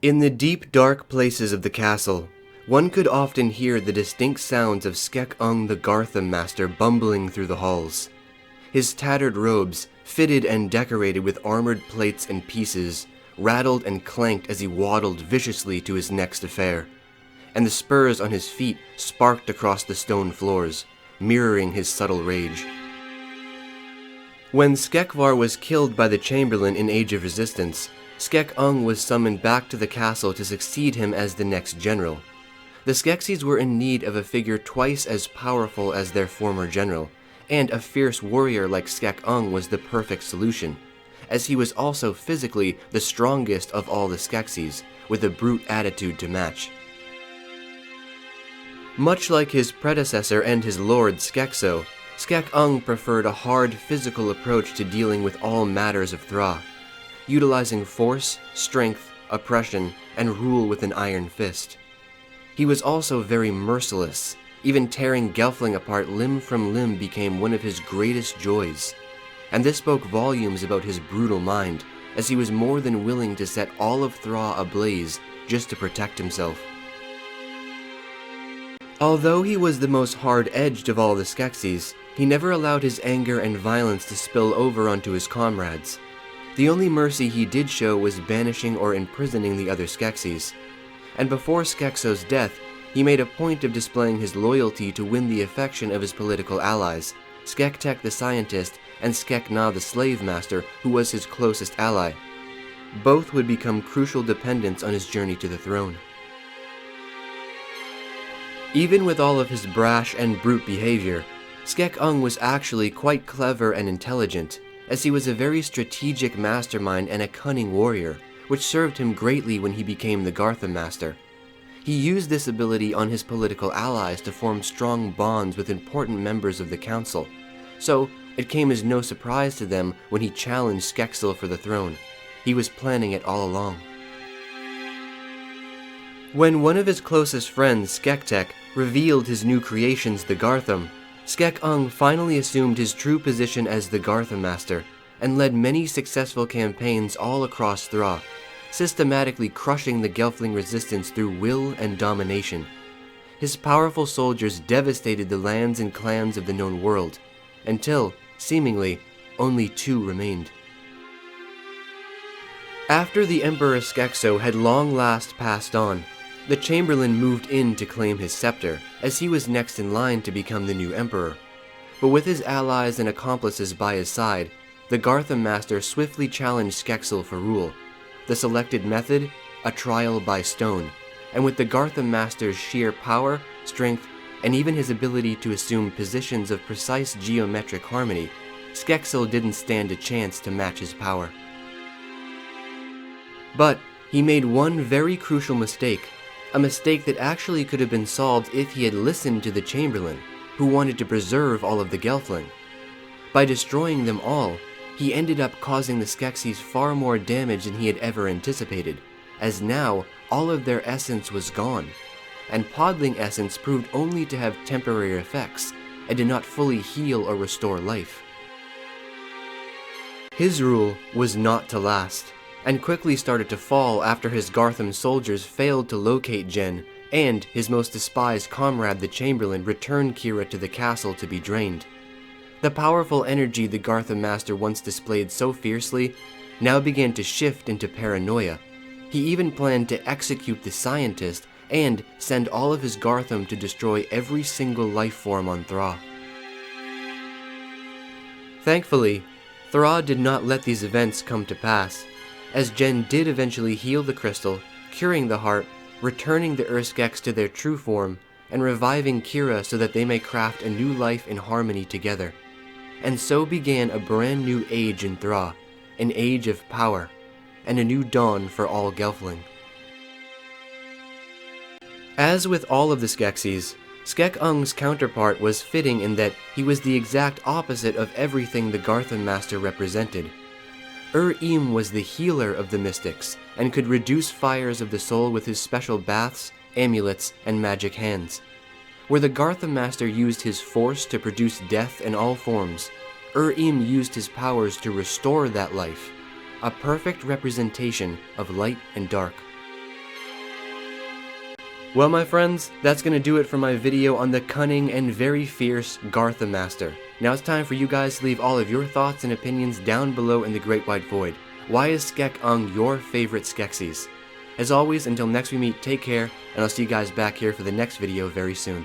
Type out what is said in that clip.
In the deep, dark places of the castle, one could often hear the distinct sounds of skekUng the Garthim Master bumbling through the halls. His tattered robes, fitted and decorated with armored plates and pieces, rattled and clanked as he waddled viciously to his next affair, and the spurs on his feet sparked across the stone floors, mirroring his subtle rage. When Skekvar was killed by the Chamberlain in Age of Resistance, skekUng was summoned back to the castle to succeed him as the next general. The Skeksis were in need of a figure twice as powerful as their former general, and a fierce warrior like skekUng was the perfect solution, as he was also physically the strongest of all the Skeksis, with a brute attitude to match. Much like his predecessor and his lord Skekso, skekUng preferred a hard physical approach to dealing with all matters of Thra, utilizing force, strength, oppression, and rule with an iron fist. He was also very merciless. Even tearing Gelfling apart limb from limb became one of his greatest joys, and this spoke volumes about his brutal mind, as he was more than willing to set all of Thra ablaze just to protect himself. Although he was the most hard-edged of all the Skeksis, he never allowed his anger and violence to spill over onto his comrades. The only mercy he did show was banishing or imprisoning the other Skeksis, and before Skekso's death, he made a point of displaying his loyalty to win the affection of his political allies, Skektek the scientist and Skekna the slave master, who was his closest ally. Both would become crucial dependents on his journey to the throne. Even with all of his brash and brute behavior, skekUng was actually quite clever and intelligent, as he was a very strategic mastermind and a cunning warrior, which served him greatly when he became the Garthim Master. He used this ability on his political allies to form strong bonds with important members of the council, so it came as no surprise to them when he challenged Skeksil for the throne. He was planning it all along. When one of his closest friends, Skektek, revealed his new creations, the Garthim, skekUng finally assumed his true position as the Garthim Master, and led many successful campaigns all across Thra, systematically crushing the Gelfling resistance through will and domination. His powerful soldiers devastated the lands and clans of the known world, until, seemingly, only 2 remained. After the Emperor Skekso had long last passed on, the Chamberlain moved in to claim his scepter, as he was next in line to become the new emperor. But with his allies and accomplices by his side, the Garthim Master swiftly challenged Skeksil for rule. The selected method, a trial by stone, and with the Garthim Master's sheer power, strength, and even his ability to assume positions of precise geometric harmony, Skeksil didn't stand a chance to match his power. But he made one very crucial mistake, a mistake that actually could have been solved if he had listened to the Chamberlain, who wanted to preserve all of the Gelfling. By destroying them all, he ended up causing the Skeksis far more damage than he had ever anticipated, as now all of their essence was gone, and Podling essence proved only to have temporary effects, and did not fully heal or restore life. His rule was not to last, and quickly started to fall after his Garthim soldiers failed to locate Jen, and his most despised comrade the Chamberlain returned Kira to the castle to be drained. The powerful energy the Garthim Master once displayed so fiercely now began to shift into paranoia. He even planned to execute the scientist and send all of his Garthim to destroy every single life form on Thra. Thankfully, Thra did not let these events come to pass, as Jen did eventually heal the crystal, curing the heart, returning the Urskeks to their true form, and reviving Kira so that they may craft a new life in harmony together. And so began a brand new age in Thra, an age of power, and a new dawn for all Gelfling. As with all of the Skeksis, skekUng's counterpart was fitting in that he was the exact opposite of everything the Garthim Master represented. Im was the healer of the mystics, and could reduce fires of the soul with his special baths, amulets, and magic hands. Where the Garthim Master used his force to produce death in all forms, Im used his powers to restore that life, a perfect representation of light and dark. Well, my friends, that's gonna do it for my video on the cunning and very fierce Garthim Master. Now it's time for you guys to leave all of your thoughts and opinions down below in the Great White Void. Why is skekUng your favorite Skeksis? As always, until next we meet, take care, and I'll see you guys back here for the next video very soon.